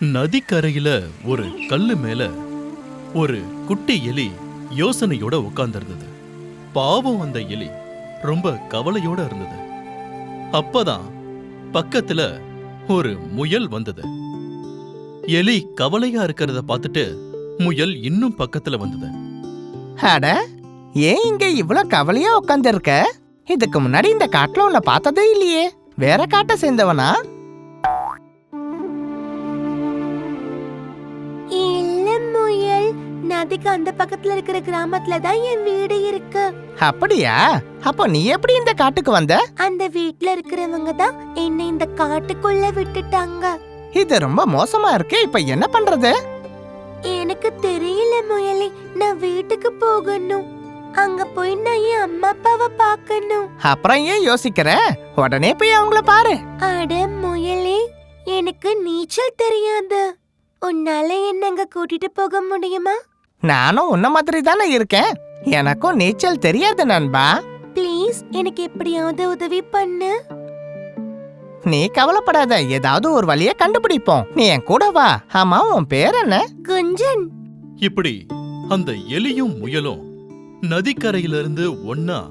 நதிக்கரையில ஒரு கல்லு மேல ஒரு குட்டி எலி யோசனையோட உட்கார்ந்திருந்தது. பாவம், அந்த எலி ரொம்ப கவலையோட இருந்தது. அப்பதான் பக்கத்துல ஒரு முயல் வந்தது. எலி கவலையா இருக்கிறத பார்த்துட்டு முயல் இன்னும் பக்கத்துல வந்தது. அட, ஏன் இங்க இவ்ளோ கவலையா உட்கார்ந்து இருக்க? இதுக்கு முன்னாடி இந்த காட்டுல உன்னை பார்த்ததே இல்லையே. வேற காட்டை சேர்ந்தவனா? நதிக்கு அந்த பக்கத்துல இருக்கிற கிராமத்துல தான் என் வீடு இருக்கு. அப்படியா? அப்போ நீ எப்படி இந்த காட்டுக்கு வந்த? அந்த வீட்ல இருக்கிறவங்க தான் என்னை இந்த காட்டுக்குள்ள விட்டுட்டாங்க. இது ரொம்ப மோசமா இருக்கு. இப்ப என்ன பண்றது? எனக்கு தெரியல முயலி. நான் வீட்டுக்கு போகணும். அங்க போய் நான் என் அம்மா அப்பாவை பார்க்கணும். அப்புறம் ஏன் யோசிக்கிற? உடனே போய் அவங்கள பாரு. அட முயலி, எனக்கு நீச்சல் தெரியாது. உன்னால என்னங்க கூட்டிட்டு போக முடியுமா? நானும் உன்ன மாதிரி தானே இருக்கேன். எனக்கும் நீச்சல் தெரியாது நண்பா. ப்ளீஸ், எனக்கு எப்படியாவது உதவி பண்ணு. நீ கவலைப்படாத, ஏதாவது ஒரு வழியை கண்டுபிடிப்போம். நீ என் கூட வா. ஆமா, உன் பேர் என்ன? குஞ்சன். இப்படி அந்த எலியும் முயலும் நதிக்கரையிலிருந்து ஒன்னா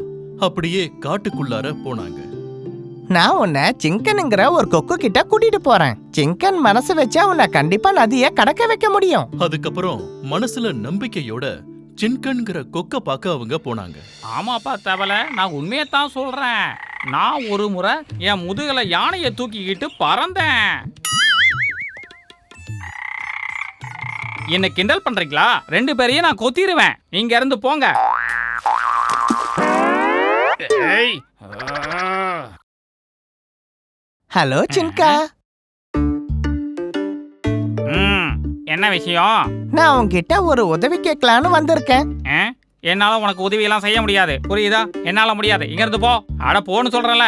அப்படியே காட்டுக்குள்ளார போனாங்க. நான் உன்னை சிங்கனுங்கிற ஒரு கொக்கு கிட்ட கூட்டிட்டு போறேன். சிங்கன் மனசு வச்சா உன்னை கண்டிப்பா நதிய கடக்க வைக்க முடியும். அதுக்கப்புறம் மனசுல நம்பிக்கையோட சின்கன்கிற கொக்க பார்க்க அவங்க போனாங்க. ஆமாப்பா தவளை, நான் உண்மையத்தான் சொல்றேன். நான் ஒரு முறை என் முதுகல யானையை தூக்கிக்கிட்டு பறந்தேன். என்ன கிண்டல் பண்றீங்களா? 2 பேரையும் நான் கொத்திடுவேன். இங்க இருந்து போங்க. ஏய். ஹலோ சின்கா. என்ன விஷயம்? நான் உன்கிட்ட ஒரு உதவி கேட்கலான்னு வந்திருக்கேன். என்னால உனக்கு உதவி எல்லாம் செய்ய முடியாது, புரியுதா? என்னால முடியாது. இங்க இருந்து போ. அட போன்னு சொல்றேன்ல.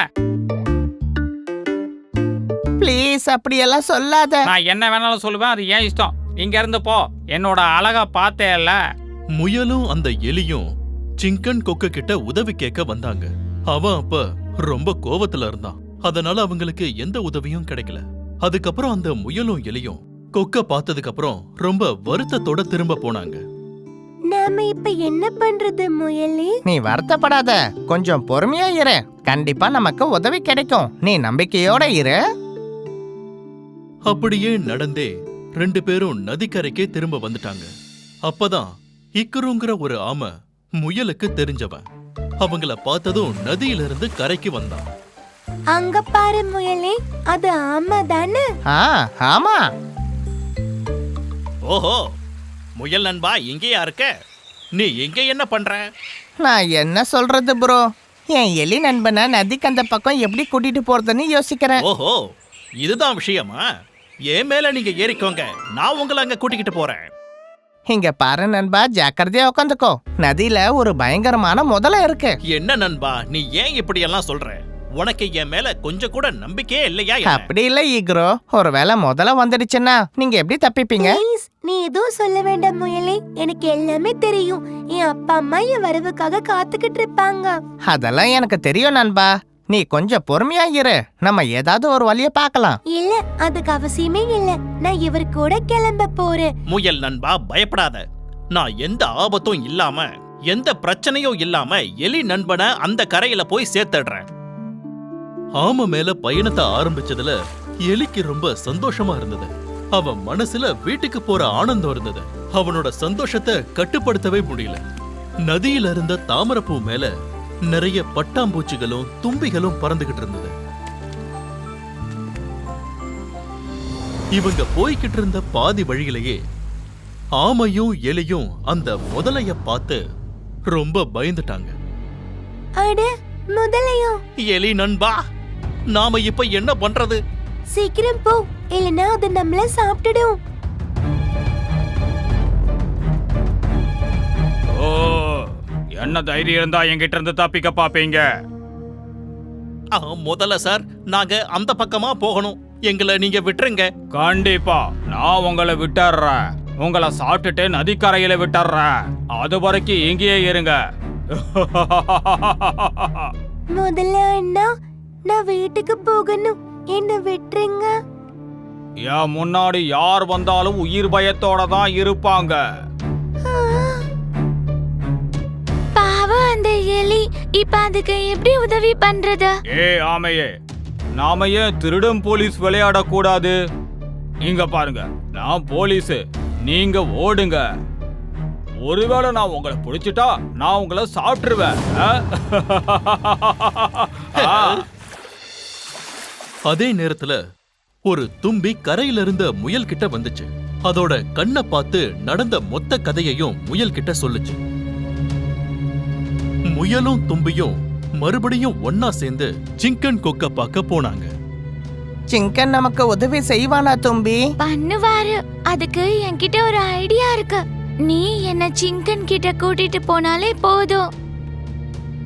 ப்ளீஸ், அப்படியெல்லாம் சொல்லாத. நான் என்ன வேணாலும் சொல்லுவேன், அது ஏன் இஷ்டம். இங்க இருந்து போ. என்னோட அழகா பார்த்தேல்ல. முயலும் அந்த எலியும் சிங்கன் கொக்க கிட்ட உதவி கேட்க வந்தாங்க. அவன் அப்ப ரொம்ப கோவத்துல இருந்தான். அதனால அவங்களுக்கு எந்த உதவியும் கிடைக்கல. அதுக்கப்புறம் அந்த முயலும் எலியும் கொக்க பார்த்ததுக்கு அப்புறம் ரொம்ப வருத்தத்தோட திரும்ப போனாங்க. நாம இப்ப என்ன பண்றது முயலி? நீ வருத்தப்படாத, கொஞ்சம் பொறுமையா இரு. கண்டிப்பா நமக்கு உதவி கிடைக்கும். நீ நம்பிக்கையோட இரு. அப்படியே நடந்தே 2 பேரும் நதிக்கரைக்கே திரும்ப வந்துட்டாங்க. அப்பதான் இக்குருங்கிற ஒரு ஆமை முயலுக்கு தெரிஞ்சவன். அவங்கள பார்த்ததும் நதியிலிருந்து கரைக்கு வந்தான். அங்க பாரு முயலி, அது ஆமை தானே? ஆமா. ஓஹோ, முயல் நண்பா, இங்கேயா இருக்க? நீ இங்க என்ன பண்ற? நான் என்ன சொல்றது ப்ரோ, என் எலி நண்பனை நதிக்கு அந்த பக்கம் எப்படி கூட்டிட்டு போறதுன்னு யோசிக்கிறேன். ஓஹோ, இதுதான் விஷயமா? என் மேல நீங்க ஏறிக்கோங்க, நான் உங்களை அங்க கூட்டிக்கிட்டு போறேன். இங்க பாரு நண்பா, ஜாக்கிரதையா உட்காந்துக்கோ. நதியில ஒரு பயங்கரமான முதலை இருக்கு. என்ன நண்பா, நீ ஏன் இப்படி எல்லாம் சொல்ற? உனக்கு என் மேல கொஞ்சம் கூட நம்பிக்கையே இல்லையா? அப்படி இல்ல ஈக்ரோ, ஒருவேளை முதல்ல வந்துடுச்சுன்னா நீங்க எப்படி தப்பிப்பீங்க? ப்ளீஸ், நீ எதுவும் சொல்ல வேண்டாம் முயலி. எனக்கு எல்லாமே தெரியும். என் அப்பா அம்மா என் வரவுக்காக காத்துக்கிட்டு இருப்பாங்க. அதெல்லாம் எனக்கு தெரியும் நண்பா. நீ கொஞ்சம் பொறுமையா இரு. நம்ம ஏதாவது ஒரு வழிய பார்க்கலாம். இல்ல, அதுக்கு அவசியமே இல்ல. நான் இவர் கூட கிளம்ப போறேன். முயல் நண்பா, பயப்படாத. நான் எந்த ஆபத்தும் இல்லாம, எந்த பிரச்சனையும் இல்லாம எலி நண்பனை அந்த கரையில போய் சேர்த்துடுறேன். ஆமை மேல பயணத்தை ஆரம்பிச்சதுல எலிக்கு ரொம்ப சந்தோஷமா இருந்தது. அவன் மனசுல வீட்டுக்கு போற ஆனந்தம் இருந்தது. அவனோட சந்தோஷத்தை கட்டுப்படுத்தவே முடியல. நதியில இருந்த தாமரைப்பூ மேல நிறைய பட்டாம்பூச்சிகளும் தும்பிகளும் பறந்துகிட்டு இருந்தது. இவங்க போய்கிட்டு இருந்த பாதி வழியிலேயே ஆமையும் எலியும் அந்த முதலைய பார்த்து ரொம்ப பயந்துட்டாங்க. அட, முதலையா? எலி நண்பா, நாம இப்ப என்ன பண்றது? சீக்கிரம் போ, இல்லனா அது நம்மள சாப்பிட்டுடும். ஓ, என்ன தைரியம் இருந்தா என்கிட்ட இருந்து தப்பிக்க பாப்பீங்க? முதல்ல சார், நாங்க அந்த பக்கமா போகணும். எங்களை நீங்க விட்டுருங்க. கண்டிப்பா நான் உங்களை விட்டுறேன். உங்களை சாப்பிட்டுட்டு நதிக்கரையில விட்டுறேன். அது வரைக்கும் இங்கேயே இருங்க. முதல்ல அண்ணா, நான் வீட்டுக்கு போகணும். என்ன விட்டுருங்க. என் முன்னாடி யார் வந்தாலும் உயிர் பயத்தோட தான் இருப்பாங்க. பாவம் அந்த எலி. இப்ப அதுக்கு எப்படி உதவி பண்றது? ஆமையே, நாம ஏன் திருடன் போலீஸ் விளையாடக்கூடாது? இங்க பாருங்க, நான் போலீஸ், நீங்க ஓடுங்க. ஒருவேளை நான் உங்களை பிடிச்சிட்டா நான் உங்களை சாப்பிட்டுருவேன். அதே நேரத்துல ஒரு தும்பி கரையில இருந்த முயல் கிட்ட வந்துச்சு. அதோட கண்ணை பார்த்து நடந்த மொத்த கதையையும் முயல் கிட்ட சொல்லுச்சு. முயலும் தும்பியும் மறுபடியும் ஒன்னா சேர்ந்து சிங்கன் கொக்க பார்க்க போனாங்க. சிங்கன் நமக்கு உதவி செய்வானா தும்பி? பண்ணுவாரு. அதுக்கு என்கிட்ட ஒரு ஐடியா இருக்கு. நீ என்ன சிங்கன் கிட்ட கூட்டிட்டு போனாலே போதும்.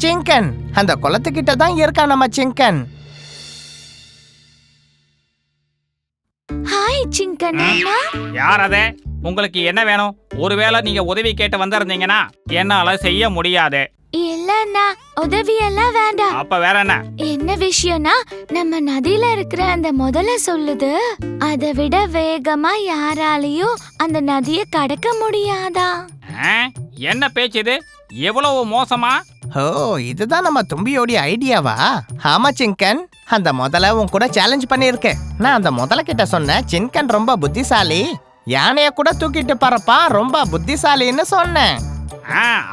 சிங்கன் அந்த குளத்துக்கிட்ட தான் இருக்கான் நம்ம சிங்கன். ஹாய் சிங்கன் அண்ணா. யார் அதே? உங்களுக்கு என்ன வேணும்? ஒருவேளை நீங்க உதவி கேட்டு வந்திருந்தீங்கன்னா என்னால செய்ய முடியாது. இல்லண்ணா, உதவியெல்லாம் வேண்டாம். அப்ப வேற என்ன? என்ன விஷயம்னா, நம்ம நதியில இருக்கிற அந்த முதல சொல்லுது, அதை விட வேகமா யாராலையும் அந்த நதியை கடக்க முடியாதா? என்ன பேச்சு இது? எவ்வளவு மோசமா? ஓ, இதுதான் நம்ம தும்பியோட ஐடியாவா? ஆமா சிங்கன், அந்த முதல்ல உன் கூட சேலஞ்ச் பண்ணிருக்கேன். நான் அந்த முதல்ல கிட்ட சொன்னேன், சிங்கன் ரொம்ப புத்திசாலி, யானைய கூட தூக்கிட்டு பறப்பா, ரொம்ப புத்திசாலின்னு சொன்னேன்.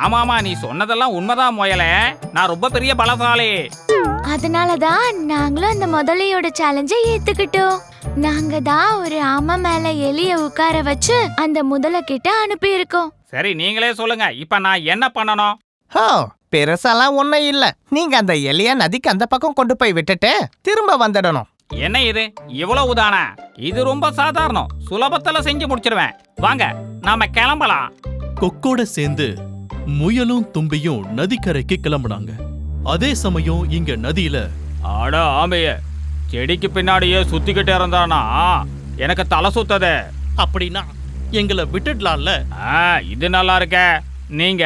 ஆமாமா, நீ சொன்னதெல்லாம் உண்மைதான் முயலே. நான் ரொம்ப பெரிய பலசாலி. அதனாலதான் நாங்களும் அந்த முதலையோட சேலஞ்சை ஏத்துக்கிட்டோம். நாங்க தான் ஒரு ஆமை மேல எலிய உட்கார வச்சு அந்த முதல கிட்ட அனுப்பி இருக்கோம். சரி, நீங்களே சொல்லுங்க, இப்ப நான் என்ன பண்ணணும்? ஓ, பெருசாலாம் ஒண்ணும் இல்ல. நீங்க அந்த எலிய நதிக்கு அந்த பக்கம் கொண்டு போய் விட்டுட்டு திரும்ப வந்துடணும். என்ன இது இவ்வளவு தானா? இது ரொம்ப சாதாரணம், சுலபத்துல செஞ்சு முடிச்சிருவேன். வாங்க, நாம கிளம்பலாம். கொக்கோட சேர்ந்து முயலும் தும்பியும் நதிக்கரைக்கு கிளம்புனாங்க. அதே சமயம் இங்க நதியில ஆட ஆமைய செடிக்கு பின்னாடியே சுத்திக்கிட்டே இருந்தானா எனக்கு தலை சுத்தது. அப்படின்னா எங்களை விட்டுடலாம்ல. இது நல்லா இருக்க. நீங்க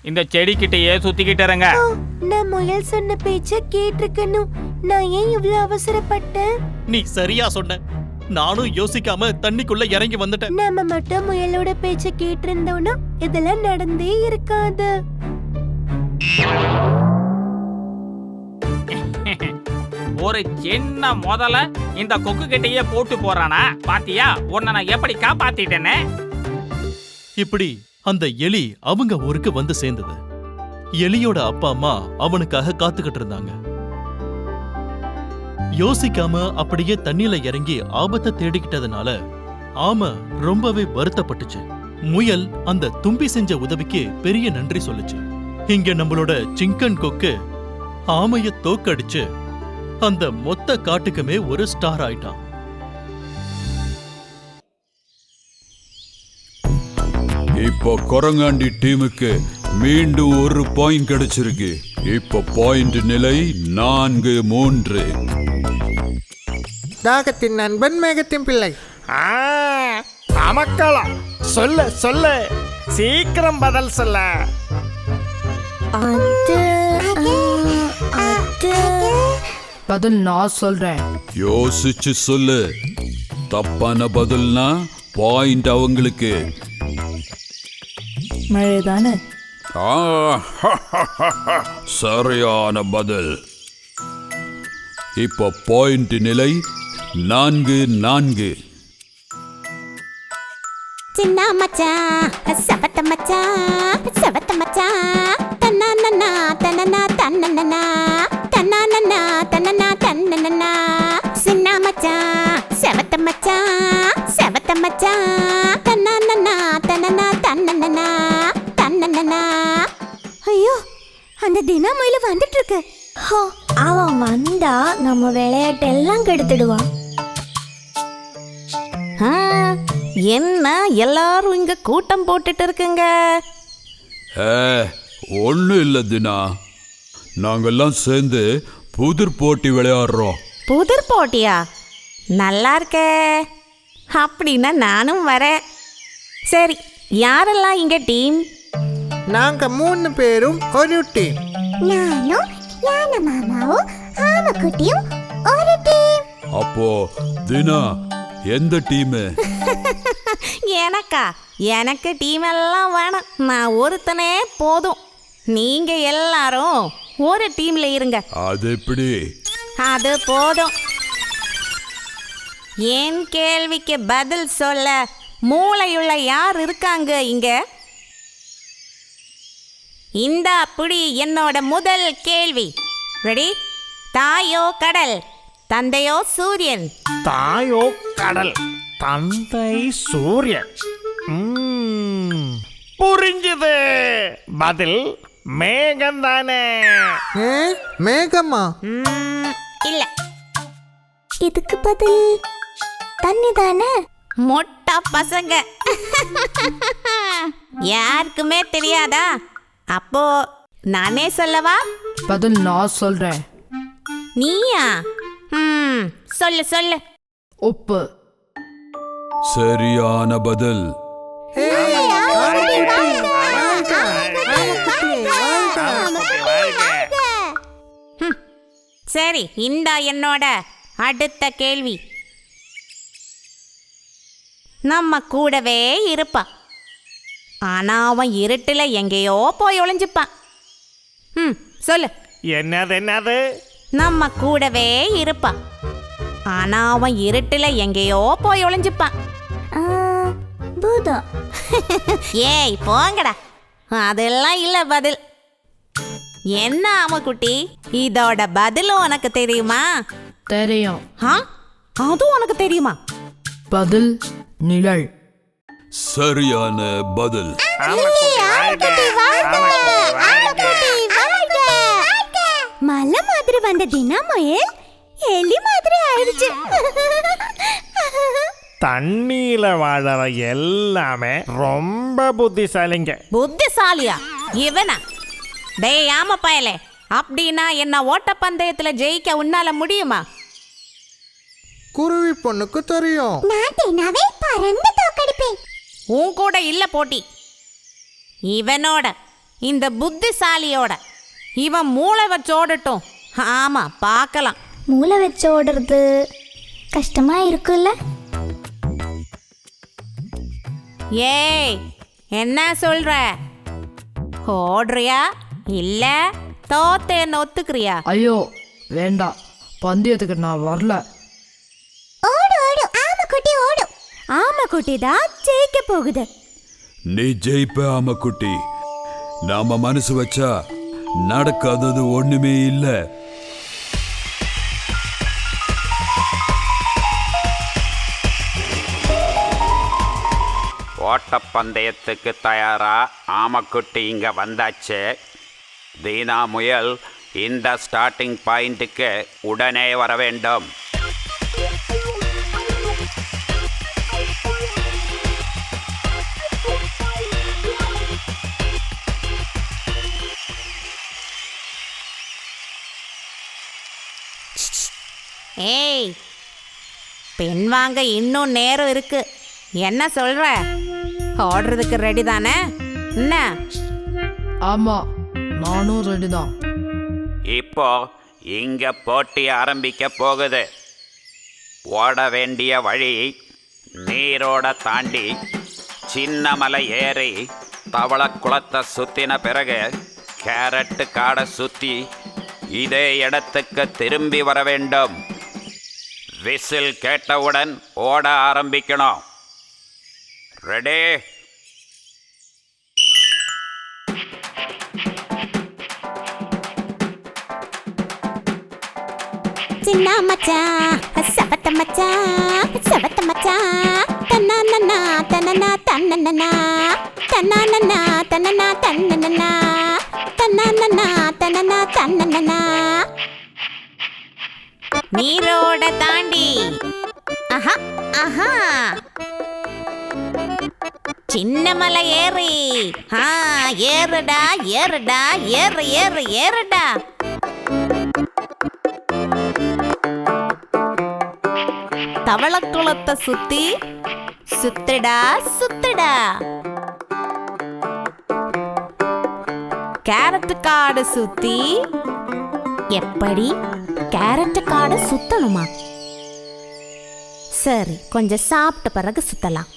இந்த செடிக்கிட்டயே சுத்திக்கிட்டு இருங்க. நான் முயல் சொன்ன பேச்ச கேட்டிருக்கணும். நான் ஏன் இவ்வளவு அவசரப்பட்டேன்? நீ சரியா சொன்ன. நானும் யோசிக்காம தண்ணிக்குள்ள இறங்கி வந்துட்டேன். நாம மட்டும் முயலோட பேச்ச கேட்டிருந்தோம்னா இதெல்லாம் நடந்தே இருக்காது. ஒரு சின்ன முதல்ல இந்த கொக்கு கிட்டயே போட்டு போறானா? பாத்தியா, உன்னை நான் எப்படி காப்பாத்திட்டேன்னு. இப்படி அந்த எலி அவங்க ஊருக்கு வந்து சேர்ந்தது. எலியோட அப்பா அம்மா அவனுக்காக காத்துக்கிட்டு இருந்தாங்க. யோசிக்காம அப்படியே தண்ணியில இறங்கி ஆபத்தை தேடிக்கிட்டதுனால ஆமை ரொம்பவே வருத்தப்பட்டுச்சு. முயல் அந்த தும்பி செஞ்ச உதவிக்கு பெரிய நன்றி சொல்லுச்சு. இங்க நம்மளோட சிங்கன் கொக்கு ஆமைய தோக்கடிச்சு அந்த மொத்த காட்டுக்குமே ஒரு ஸ்டார் ஆயிட்டான். இப்போ கொரங்காண்டி டீமுக்கு மீண்டும் ஒரு பாயிண்ட் கிடைச்சிருக்கு. இப்போ பாயிண்ட் நிலை 4-3. தாகத்தின் நண்பன் மேகத்தின் பிள்ளை. அமக்கலாம். சொல்லு சொல்லு, சீக்கிரம் பதில் சொல்ல. பதில் நான் சொல்றேன். யோசிச்சு சொல்லு. தப்பான பதில்னா பாயிண்ட் அவங்களுக்கு. மழைதானே? சரியான பதில். இப்போ பாயிண்ட் நிலை 4-4. சின்ன மச்சான், சபத்த மச்சான், சபத்த மச்சான், தன்னன்னா தன்னனா தன்னனா தன்னனா தன்னனா தன்னனா. சின்ன மச்சான், சபத்த மச்சான், சபத்த மச்சான், தன்னனா தன்னனா தன்னனா தன்னனா. ஐயோ, அந்த தினமயில வந்துட்டு இருக்கு. அவன் வந்தா நம்ம விளையாட்டெல்லாம் கெடுத்துடுவான். என்ன எல்லாரும் இங்க கூட்டம் போட்டுட்டு இருக்குங்க? ஒன்றும் இல்லை தினா, நாங்கெல்லாம் சேர்ந்து புதிர் போட்டி விளையாடுறோம். புதிர் போட்டியா? நல்லா இருக்கே. அப்படின்னா நானும் வரேன். சரி, யாரெல்லாம் இங்க டீம்? நாங்க 3 பேரும் ஒரு டீம். நானும் யானை மாமாவும் ஆமைக்குட்டியும் ஒரு டீம். அப்போ தினா, எந்த டீமு? எனக்கா? எனக்கு டீம் எல்லாம் வேணாம். நான் ஒருத்தனே போதும். நீங்க எல்லாரும் ஒரு டீம்ல இருங்க. அது எப்படி? அது போதும். என் கேள்விக்கு பதில் சொல்ல மூளையுள்ள யார் இருக்காங்க இங்க? இந்த அப்படி என்னோட முதல் கேள்வி. ரெடி? தாயோ கடல், தந்தையோ சூரியன்? தாயோ கடல், தந்தை சூரியன். புரிஞ்சுது. பதில் மேகம் தானே. மேகமா? இல்ல. இதுக்கு பதில் தண்ணி தானே. மொட்டா பசங்க. யாருக்குமே தெரியாதா? அப்போ நானே சொல்லவா? பதில் நான் சொல்றேன். நீயா? சொல்லு சொல்லு. உப்பு. சரியான பதில். சரி, இந்தா என்னோட அடுத்த கேள்வி. நம்ம கூடவே இருப்பான், ஆனா அவன் இருட்டுல எங்கேயோ போய் ஒளிஞ்சுப்பான். சொல்லு. என்னது? நம்ம கூடவே இருப்பான், ஆனா அவன் இருட்டுல எங்கேயோ போய் ஒளிஞ்சுப்பான். பூதம். ஏய் போங்கடா, அதெல்லாம் இல்ல பதில். என்ன ஆமக்குட்டி, இதோட பதிலும் உனக்கு தெரியுமா? தெரியும். அதுவும் உனக்கு தெரியுமா? பதில் நிழல். சரியான பதில். மலை மாதிரி வந்த தினமயில் எலி மாதிரி ஆயிடுச்சு. தண்ணியில வாழற எல்லாமே ரொம்ப புத்திசாலிங்க. புத்திசாலியா இவனா? டேய் ஆம பயலே, அப்படின்னா என்ன ஓட்டப்பந்தயத்துல ஜெயிக்க உன்னால முடியுமா? குருவி பொண்ணுக்கு தெரியும். நான் தினாவே பறந்து தோக்கடிப்பேன். உன் கூட இல்ல போட்டி. இவனோட, இந்த புத்திசாலியோட. இவன் மூளை வச்சோடட்டும். ஆமா, பார்க்கலாம். மூளை வச்சு ஓடுறது கஷ்டமா இருக்குல்ல? ஏய், என்ன சொல்ற? ஓடுறியா இல்ல தோத்தேன்னு ஒத்துக்கிறியா? ஐயோ வேண்டாம், பந்தயத்துக்கு நான் வரல. ஓடு ஓடு ஆமக்குட்டி ஓடு. ஆமக்குட்டி தான் ஜெயிக்க போகுது. நீ ஜெயிப்ப ஆமக்குட்டி. நாம மனசு வச்சா நடக்காதது ஒண்ணுமே இல்ல. ஓட்டப்பந்தயத்துக்கு தயாரா ஆமக்குட்டி இங்க வந்தாச்சு. தீனா முயல் இந்த ஸ்டார்டிங் பாயிண்ட்டுக்கு உடனே வர வேண்டும். ஏய், பெண் வாங்க இன்னும் நேரம் இருக்கு. என்ன சொல்ற? ஓடுறதுக்கு ரெடி தானே? என்ன? ஆமா, நானும் ரெடி தான். இப்போ இங்க போட்டி ஆரம்பிக்க போகுது. ஓட வேண்டிய வழி நீரோட தாண்டி சின்ன மலை ஏறி தவளக்குளத்தை சுத்தின பிறகு கேரட்டு காடை சுத்தி இதே இடத்துக்கு திரும்பி வர வேண்டும். விசில் கேட்டவுடன் ஓட ஆரம்பிக்கணும். ரெடி? சின்ன மச்சான் சபத்த மச்சான் சபத்த மச்சான் தன்னன்னா தன்னனா தன்னனா தன்னனா தன்னனா தன்னனா தன்னனா தன்னனா தன்னனா. நீரோட தாண்டி. ஆஹா ஆஹா. சின்ன மலை ஏறி. ஏறுடா ஏறுடா ஏறு ஏறு ஏறுடா. தவளக்குளத்தை சுத்தி சுத்துடா சுத்துடா. கேரட் காடு சுத்தி. எப்படி? கேரட் காடு சுத்தணுமா? சரி, கொஞ்சம் சாப்பிட்ட பிறகு சுத்தலாம்.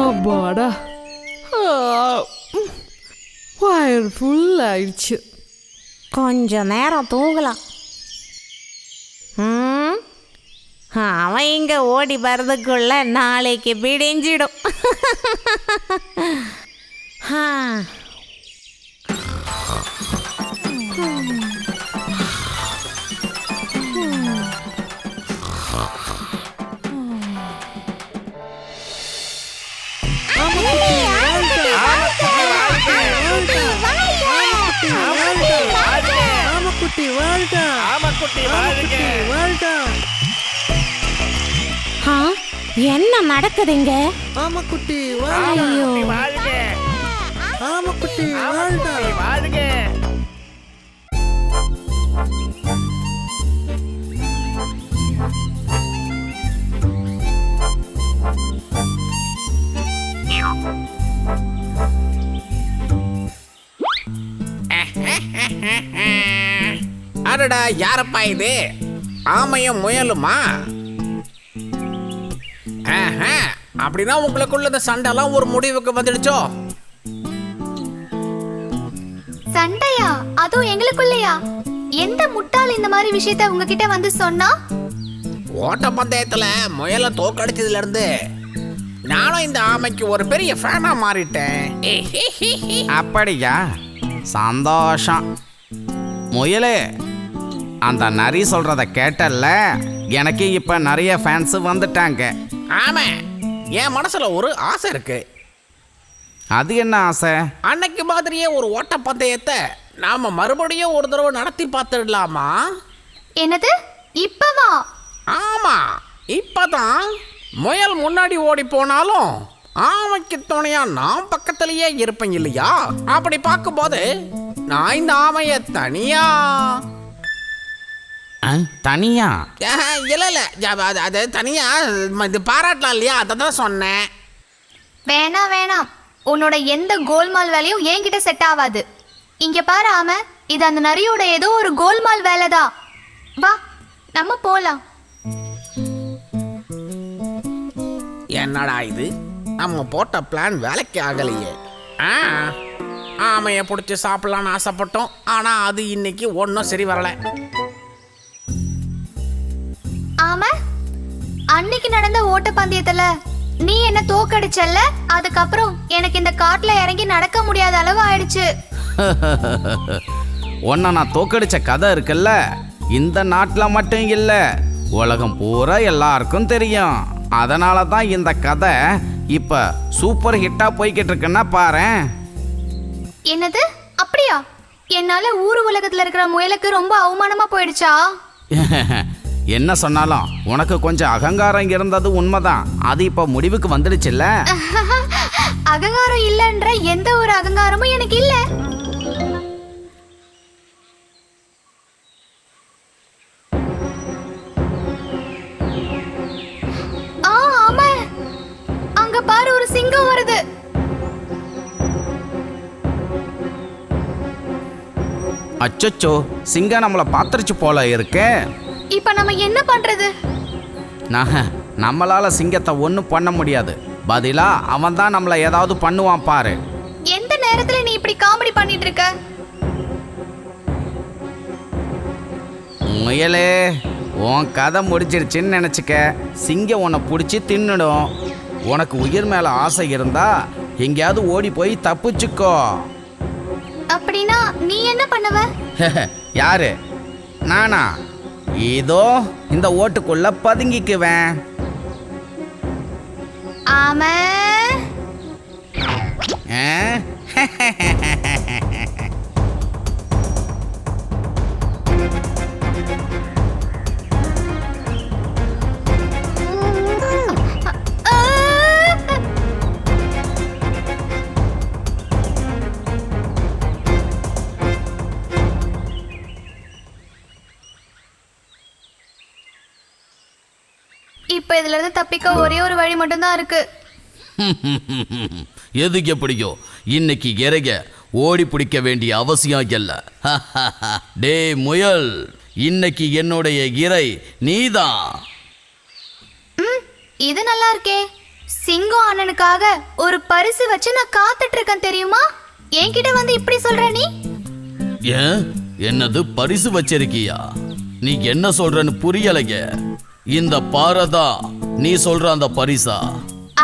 அப்பாடா, வயிறு ஃபுல் ஆயிடுச்சு. கொஞ்ச நேரம் தூங்கலாம். அவன் இங்க ஓடி வர்றதுக்குள்ள நாளைக்கு விடிஞ்சிடும். ஆமக்குட்டி வாழ்க, ஆமக்குட்டி வாழ்க. வாழ்க. என்ன நடக்குதுங்க? ஆமக்குட்டி வாழ்க, ஐயோ, வாழ்க, ஆமக்குட்டி வாழ்க. வாழ்க. அடடா, யாரப்பா இது? ஆமையும் முயலுமா? அப்படின்னா உங்களுக்குள்ள இந்த சண்டைலாம் ஒரு முடிவுக்கு வந்துடுச்சோ? சண்டையா? அதுவும் எங்களுக்குள்ளயா? எந்த முட்டாள் இந்த மாதிரி விஷயத்த உங்ககிட்ட வந்து சொன்னா? ஓட்ட பந்தயத்துல முயலை தோக்கடிச்சதுல இருந்து நானும் இந்த ஆமைக்கு ஒரு பெரிய ஃபேனா மாறிட்டேன். அப்படியா? சந்தோஷம். முயலே, அந்த நரி சொல்றத கேட்டல்ல? எனக்கு இப்ப நிறைய ஃபேன்ஸ் வந்துட்டாங்க. ஆமா, என் மனசுல ஒரு ஆசை இருக்கு. அது என்ன ஆசை? அன்னைக்கு மாதிரியே ஒரு ஓட்ட பந்தயத்தை நாம மறுபடியும் ஒரு தடவை நடத்தி பார்த்துடலாமா? என்னது? இப்பவா? ஆமா, இப்பதான். முயல் முன்னாடி ஓடி போனாலும் ஆமைக்கு துணையா நான் பக்கத்திலேயே இருப்பேன் இல்லையா? அப்படி பார்க்கும்போது நான் இந்த ஆமைய தனியா தனியா இல்ல இல்ல அது தனியா இது பாராட்டலாம் இல்லையா? அதை தான் சொன்னேன். வேணாம் வேணாம், உன்னோட எந்த கோல்மால் வேலையும் என்கிட்ட செட் ஆகாது. இங்க பாரு ஆம, இது அந்த நரியோட ஏதோ ஒரு கோல்மால் வேலைதான். வா, நம்ம போலாம். என்னடா இது, நம்ம போட்ட பிளான் வேலைக்கு ஆகலையே. ஆமையை பிடிச்சி சாப்பிடலான்னு ஆசைப்பட்டோம், ஆனா அது இன்னைக்கு ஒன்றும் சரி வரல. ஆமா, அன்னைக்கு நடந்த ஓட்டப்பந்தயத்துல நீ என்ன தோக்கடிச்சல்ல, அதுக்கப்புறம் எனக்கு இந்த காட்டுல இறங்கி நடக்க முடியாத அளவு ஆயிடுச்சு. உன்னை நான் தோக்கடிச்ச கதை இருக்குல்ல, இந்த நாட்டில் மட்டும் இல்ல, உலகம் பூரா எல்லாருக்கும் தெரியும். அதனால தான் இந்த கதை இப்ப சூப்பர் ஹிட்டா போய்கிட்டு இருக்குன்னா பாரேன். என்னது? அப்படியா? என்னால ஊர் உலகத்துல இருக்கிற முயலுக்கு ரொம்ப அவமானமா போயிடுச்சா? என்ன சொன்னாலும் உனக்கு கொஞ்சம் அகங்காரம் இருந்தது உண்மைதான். அது இப்ப முடிவுக்கு வந்துடுச்சுல்ல. அகங்காரம் இல்லைன்ற எந்த ஒரு அகங்காரமும் எனக்கு இல்ல. ஆமா, அங்க பாரு, ஒரு சிங்கம் வருது. அச்சச்சோ, சிங்கம் நம்மளை பாத்திருச்சு போல இருக்கு. இப்ப நம்ம என்ன பண்றது? நம்மளால சிங்கத்தை ஒன்றும் பண்ண முடியாது. பதிலா அவன் தான் நம்மளை ஏதாவது பண்ணுவான் பாரு. எந்த நேரத்துல நீ இப்படி காமெடி பண்ணிட்டு இருக்க? முயலே, உன் கதை முடிச்சிருச்சுன்னு நினச்சிக்க. சிங்கம் உன்னை பிடிச்சி தின்னுடும். உனக்கு உயிர் மேலே ஆசை இருந்தா எங்கேயாவது ஓடி போய் தப்பிச்சுக்கோ. அப்படின்னா நீ என்ன பண்ணுவ? யாரு? நானா? இதோ இந்த ஓட்டுக்குள்ள பதுங்கிக்குவேன். ஆமா. இப்ப இதுல இருந்து தப்பிக்க ஒரே ஒரு வழி மட்டும் தான் இருக்கு. எதுக்கு எப்படியோ இன்னைக்கு இறைய ஓடி பிடிக்க வேண்டிய அவசியம் இல்ல. டேய் முயல், இன்னைக்கு என்னுடைய இறை நீதான். இது நல்லா இருக்கே. சிங்கம் அண்ணனுக்காக ஒரு பரிசு வச்சு நான் காத்துட்டு இருக்கேன் தெரியுமா? என்கிட்ட வந்து இப்படி சொல்ற நீ? ஏன் என்னது பரிசு வச்சிருக்கியா? நீ என்ன சொல்றன்னு புரியலைங்க. இந்த பாறைதா நீ சொல்ற அந்த பரிசா?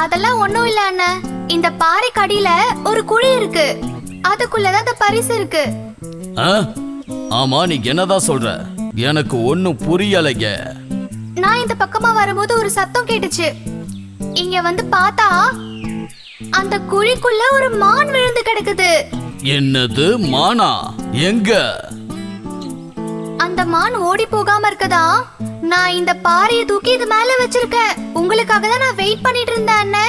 அதெல்லாம் ஒண்ணும் இல்ல அண்ணன். இந்த பாறை கடியில ஒரு குழி இருக்கு, அதுக்குள்ளதான் அந்த பரிசு இருக்கு. ஆமா, நீ என்னதான் சொல்ற? எனக்கு ஒன்னும் புரியலைங்க. நான் இந்த பக்கமா வரும்போது ஒரு சத்தம் கேட்டுச்சு. இங்க வந்து பார்த்தா அந்த குழிக்குள்ள ஒரு மான் விழுந்து கிடக்குது. என்னது மானா? எங்க? அந்த மான் ஓடி போகாம இருக்கதா நான் இந்த பாறையை தூக்கி இது மேல வச்சிருக்கேன். உங்களுக்காக தான் நான் வெயிட் பண்ணிட்டு இருந்தேன் அண்ணே.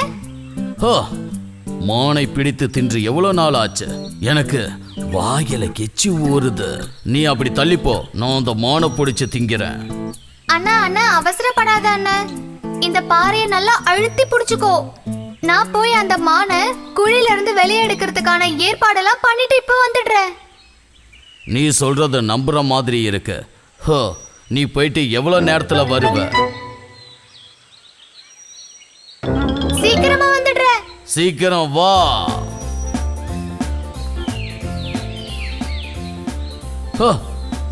மானை பிடித்து தின்று எவ்வளவு நாள் ஆச்சு? எனக்கு வாயில கெச்சி ஊறுது. நீ அப்படி தள்ளிப்போ, நான் அந்த மானை பிடிச்சு திங்கிறேன். அண்ணா அண்ணா அவசரப்படாத அண்ணா, இந்த பாறையை நல்லா அழுத்தி புடிச்சுக்கோ. நான் போய் அந்த மானை குழியில இருந்து வெளியே எடுக்கிறதுக்கான ஏற்பாடெல்லாம் பண்ணிட்டு இப்ப வந்துடுறேன். நீ சொல்றத நம்புற மாதிரி இருக்கு. நீ போயிட்டு எவ்வளவு நேரத்துல வருவ? சீக்கிரமா வந்துடுறேன். சீக்கிரம் வா.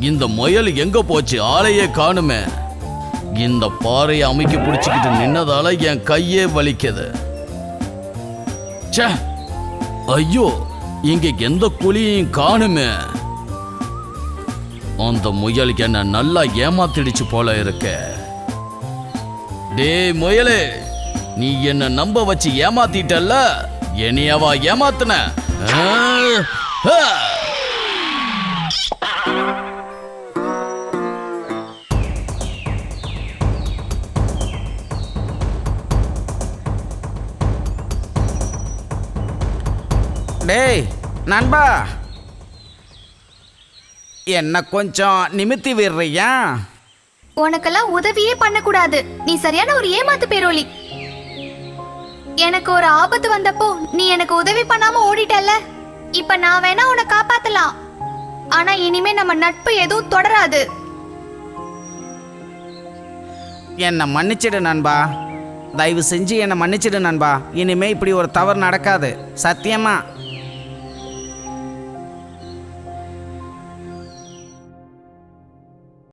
இந்த முயல் எங்க போச்சு? ஆளையே காணுமே. இந்த பாறையை அமைக்கி பிடிச்சிக்கிட்டு நின்னதால என் கையே வலிக்குது. ஐயோ, இங்க எந்த குழியையும் காணுமே. அந்த முயல் என்ன நல்லா ஏமாத்திடுச்சு போல இருக்க. டேய் முயலே, நீ என்ன நம்ப வச்சு ஏமாத்திட்டல்ல, என்னையவா ஏமாத்துன? டேய் நண்பா, என்ன கொஞ்சம் நிமித்தி விடுறியா? உனக்கெல்லாம் உதவியே பண்ணக்கூடாது. நீ சரியான ஒரு ஏமாத்து பேரோலி. எனக்கு ஒரு ஆபத்து வந்தப்போ நீ எனக்கு உதவி பண்ணாம ஓடிட்டல்ல. இப்ப நான் வேணா உன்னை காப்பாத்தலாம், ஆனா இனிமே நம்ம நட்பு எதுவும் தொடராது. என்னை மன்னிச்சிடு நண்பா, தயவு செஞ்சு என்னை மன்னிச்சிடு நண்பா. இனிமே இப்படி ஒரு தவறு நடக்காது, சத்தியமா.